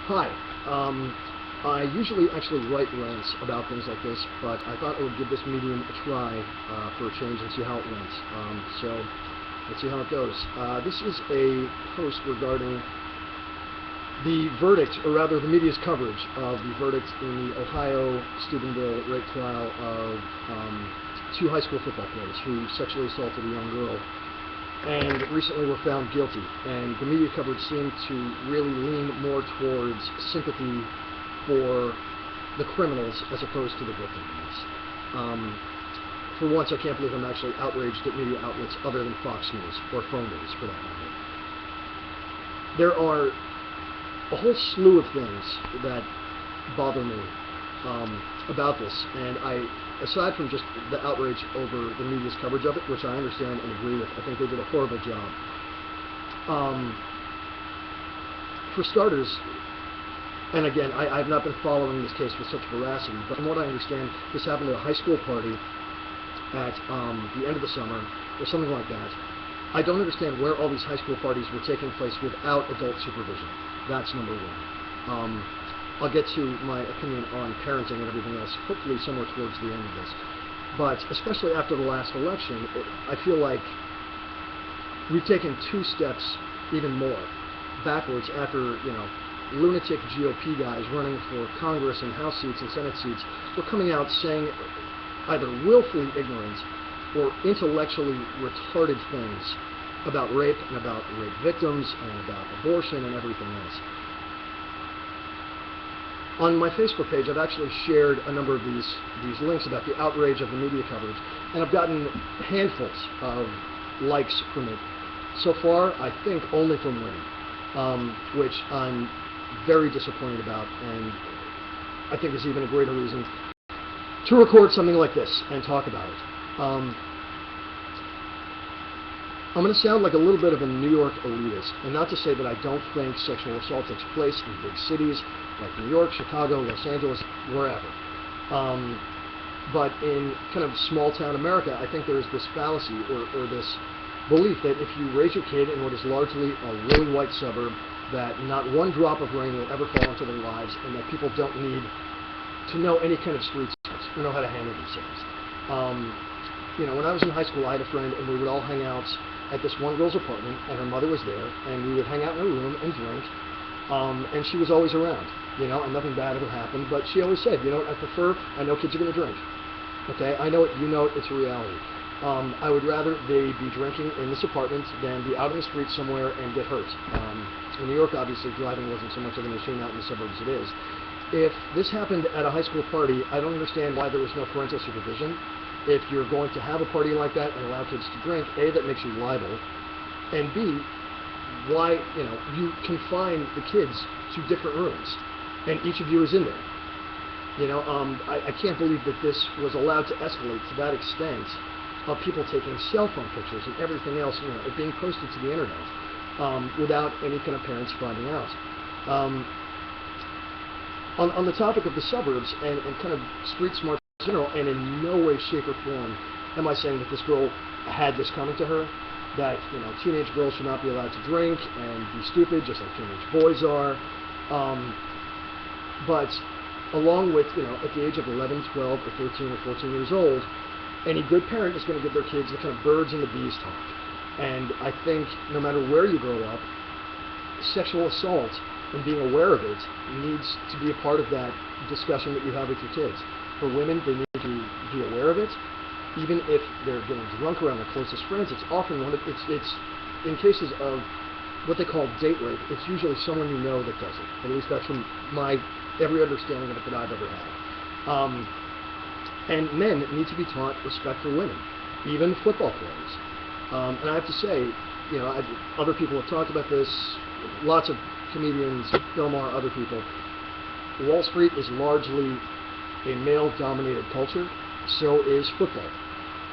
Hi. I usually actually write rants about things like this, but I thought I would give this medium a try for a change and see how it went. So let's see how it goes. This is a post regarding the verdict, or rather the media's coverage of the verdict in the Ohio Steubenville rape trial of two high school football players who sexually assaulted a young girl and recently were found guilty. And the media coverage seemed to really lean more towards sympathy for the criminals as opposed to the victims. For once, I can't believe I'm actually outraged at media outlets other than Fox News, or phone news for that matter. There are a whole slew of things that bother me about this, and aside from just the outrage over the media's coverage of it, which I understand and agree with, I think they did a horrible job. For starters, and again, I've not been following this case with such veracity, but from what I understand, this happened at a high school party at the end of the summer, or something like that. I don't understand where all these high school parties were taking place without adult supervision. That's number one. I'll get to my opinion on parenting and everything else, hopefully somewhere towards the end of this. But especially after the last election, I feel like we've taken two steps, even more, backwards after, lunatic GOP guys running for Congress and House seats and Senate seats were coming out saying either willfully ignorant or intellectually retarded things about rape and about rape victims and about abortion and everything else. On my Facebook page, I've actually shared a number of these links about the outrage of the media coverage, and I've gotten handfuls of likes from it. So far, I think only from women, which I'm very disappointed about, and I think is even a greater reason to record something like this and talk about it. I'm going to sound like a little bit of a New York elitist, and not to say that I don't think sexual assault takes place in big cities like New York, Chicago, Los Angeles, wherever. But in kind of small-town America, I think there's this fallacy or this belief that if you raise your kid in what is largely a really white suburb, that not one drop of rain will ever fall into their lives, and that people don't need to know any kind of street sense or know how to handle themselves. When I was in high school, I had a friend, and we would all hang out at this one girl's apartment, and her mother was there, and we would hang out in her room and drink, and she was always around, and nothing bad ever happened, but she always said, I know kids are going to drink, okay, I know it, it's a reality. I would rather they be drinking in this apartment than be out in the street somewhere and get hurt. In New York, obviously, driving wasn't so much of an issue, not in the suburbs it is. If this happened at a high school party, I don't understand why there was no parental supervision. If you're going to have a party like that and allow kids to drink, A, that makes you liable, and B, why, you confine the kids to different rooms, and each of you is in there. I can't believe that this was allowed to escalate to that extent of people taking cell phone pictures and everything else, it being posted to the internet without any kind of parents finding out. On the topic of the suburbs and kind of street smart in general, and in no way, shape, or form am I saying that this girl had this coming to her, that teenage girls should not be allowed to drink and be stupid just like teenage boys are. But along with, at the age of 11, 12, or 13, or 14 years old, any good parent is going to give their kids the kind of birds and the bees talk. And I think no matter where you grow up, sexual assault and being aware of it needs to be a part of that discussion that you have with your kids. For women, they need to be aware of it. Even if they're getting drunk around their closest friends, it's often it's in cases of what they call date rape, it's usually someone you know that does it. At least that's from every understanding of it that I've ever had. And men need to be taught respect for women, even football players. And I have to say, other people have talked about this, lots of comedians, Bill Maher, other people. Wall Street is largely a male-dominated culture, so is football.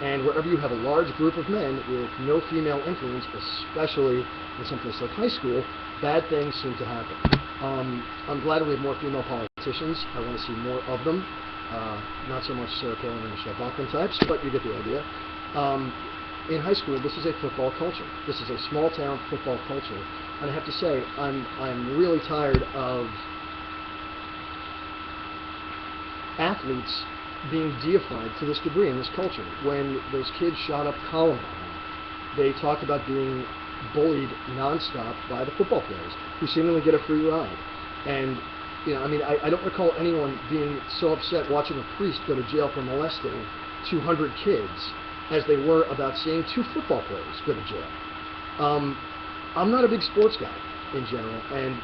And wherever you have a large group of men with no female influence, especially in some place like high school, bad things seem to happen. I'm glad we have more female politicians. I want to see more of them. Not so much Sarah Palin and Michelle Bachmann types, but you get the idea. In high school, this is a football culture. This is a small-town football culture. And I have to say, I'm really tired of athletes being deified to this degree in this culture. When those kids shot up Columbine, they talked about being bullied nonstop by the football players who seemingly get a free ride. And, I don't recall anyone being so upset watching a priest go to jail for molesting 200 kids as they were about seeing 2 football players go to jail. I'm not a big sports guy in general, and,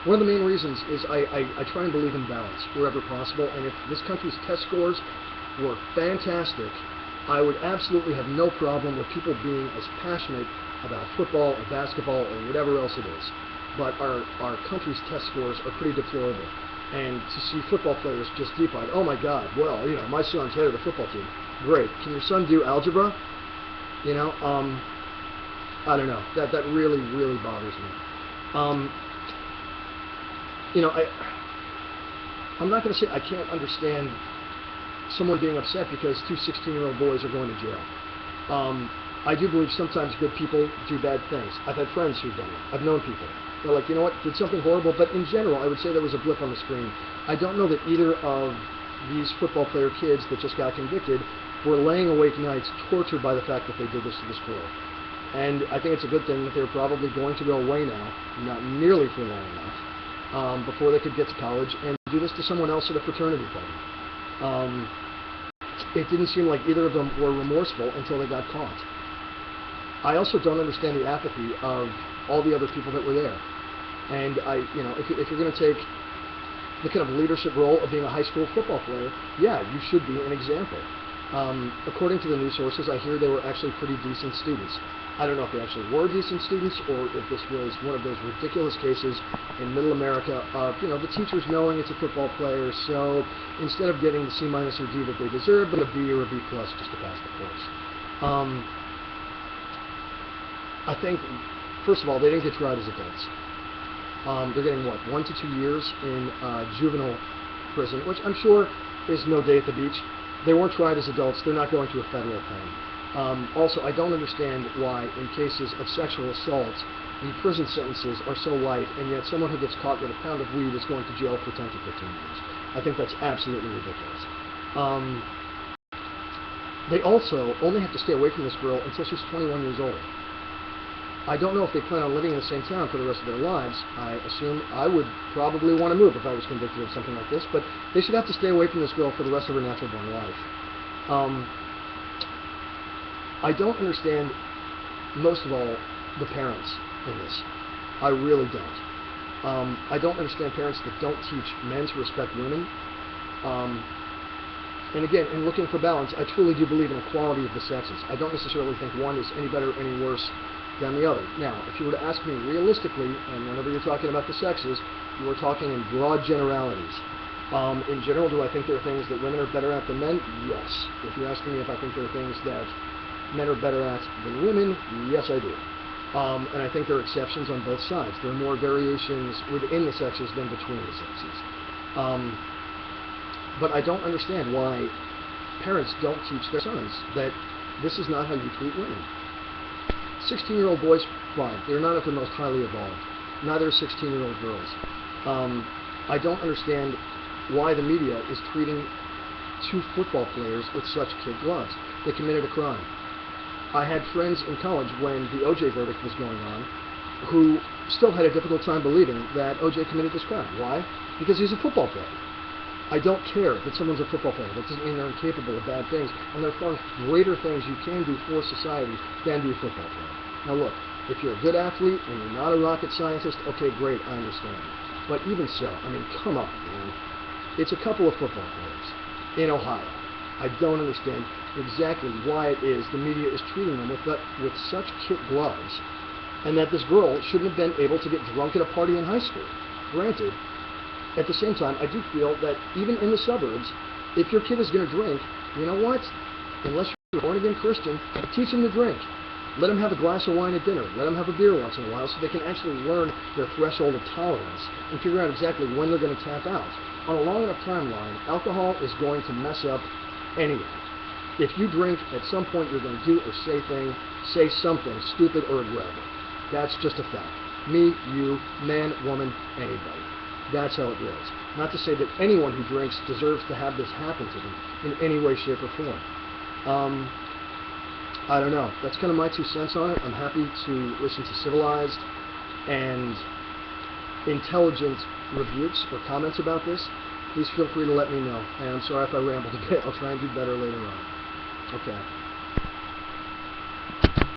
one of the main reasons is I try and believe in balance wherever possible, and if this country's test scores were fantastic, I would absolutely have no problem with people being as passionate about football or basketball or whatever else it is. But our country's test scores are pretty deplorable. And to see football players just deep-eyed, oh my God, well, my son's head of the football team. Great. Can your son do algebra? I don't know. That really, really bothers me. I'm not going to say I can't understand someone being upset because 2 16-year-old boys are going to jail. I do believe sometimes good people do bad things. I've had friends who've done it. I've known people. They're like, you know what, did something horrible, but in general, I would say there was a blip on the screen. I don't know that either of these football player kids that just got convicted were laying awake nights tortured by the fact that they did this to this girl. And I think it's a good thing that they're probably going to go away now, not nearly for long enough, before they could get to college and do this to someone else at a fraternity party. It didn't seem like either of them were remorseful until they got caught. I also don't understand the apathy of all the other people that were there. And if you're going to take the kind of leadership role of being a high school football player, yeah, you should be an example. According to the news sources, I hear they were actually pretty decent students. I don't know if they actually were decent students or if this was one of those ridiculous cases in middle America of, the teachers knowing it's a football player, so instead of getting the C- or D that they deserve, but a B or a B+ just to pass the course. I think, first of all, they didn't get tried as adults. They're getting, 1 to 2 years in juvenile prison, which I'm sure is no day at the beach. They weren't tried as adults. They're not going to a federal pen. Also, I don't understand why, in cases of sexual assault, the prison sentences are so light, and yet someone who gets caught with a pound of weed is going to jail for 10 to 15 years. I think that's absolutely ridiculous. They also only have to stay away from this girl until she's 21 years old. I don't know if they plan on living in the same town for the rest of their lives. I assume I would probably want to move if I was convicted of something like this, but they should have to stay away from this girl for the rest of her natural-born life. I don't understand, most of all, the parents in this. I really don't. I don't understand parents that don't teach men to respect women. And again, in looking for balance, I truly do believe in equality of the sexes. I don't necessarily think one is any better or any worse than the other. Now, if you were to ask me realistically, and whenever you're talking about the sexes, you are talking in broad generalities. In general, do I think there are things that women are better at than men? Yes. If you're asking me if I think there are things that men are better at than women, yes, I do. And I think there are exceptions on both sides. There are more variations within the sexes than between the sexes. But I don't understand why parents don't teach their sons that this is not how you treat women. 16-year-old boys, fine. They're not at their most highly evolved. Neither are 16-year-old girls. I don't understand why the media is treating 2 football players with such kid gloves. They committed a crime. I had friends in college when the O.J. verdict was going on who still had a difficult time believing that O.J. committed this crime. Why? Because he's a football player. I don't care that someone's a football player. That doesn't mean they're incapable of bad things. And there are far greater things you can do for society than be a football player. Now look, if you're a good athlete and you're not a rocket scientist, okay, great, I understand. But even so, I mean, come on, man. It's a couple of football players in Ohio. I don't understand exactly why it is the media is treating them with such kid gloves, and that this girl shouldn't have been able to get drunk at a party in high school. Granted, at the same time, I do feel that even in the suburbs, if your kid is going to drink, you know what? Unless you're a born-again Christian, teach them to drink. Let them have a glass of wine at dinner. Let them have a beer once in a while so they can actually learn their threshold of tolerance and figure out exactly when they're going to tap out. On a long enough timeline, alcohol is going to mess up anyone. If you drink, at some point you're going to do or say something stupid or aggressive. That's just a fact. Me, you, man, woman, anybody. That's how it rolls. Not to say that anyone who drinks deserves to have this happen to them in any way, shape, or form. I don't know. That's kind of my 2 cents on it. I'm happy to listen to civilized and intelligent rebukes or comments about this. Please feel free to let me know. And I'm sorry if I rambled a bit. I'll try and do better later on. Okay.